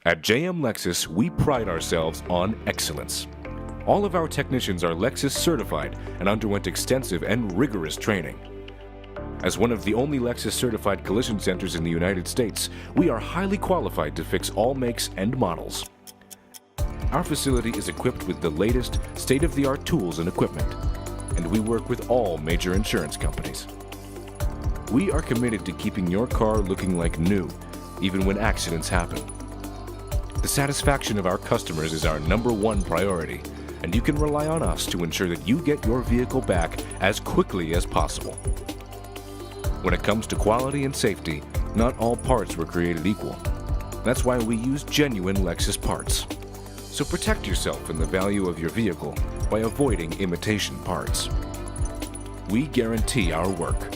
At JM Lexus, we pride ourselves on excellence. All of our technicians are Lexus certified and underwent extensive and rigorous training. As one of the only Lexus certified collision centers in the United States, we are highly qualified to fix all makes and models. Our facility is equipped with the latest state-of-the-art tools and equipment, and we work with all major insurance companies. We are committed to keeping your car looking like new, even when accidents happen. The satisfaction of our customers is our #1 priority, and you can rely on us to ensure that you get your vehicle back as quickly as possible. When it comes to quality and safety, not all parts were created equal. That's why we use genuine Lexus parts. So protect yourself and the value of your vehicle by avoiding imitation parts. We guarantee our work,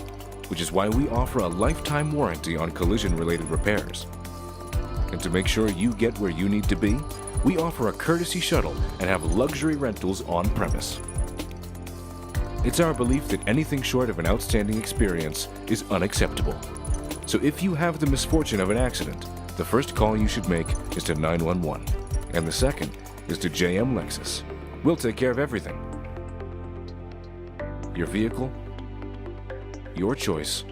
which is why we offer a lifetime warranty on collision-related repairs. And to make sure you get where you need to be, we offer a courtesy shuttle and have luxury rentals on premise. It's our belief that anything short of an outstanding experience is unacceptable. So if you have the misfortune of an accident, the first call you should make is to 911, and the second is to JM Lexus. We'll take care of everything. Your vehicle, your choice,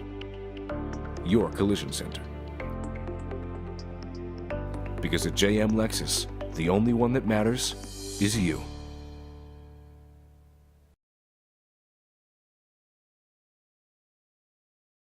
your collision center. Because at JM Lexus, the only one that matters is you.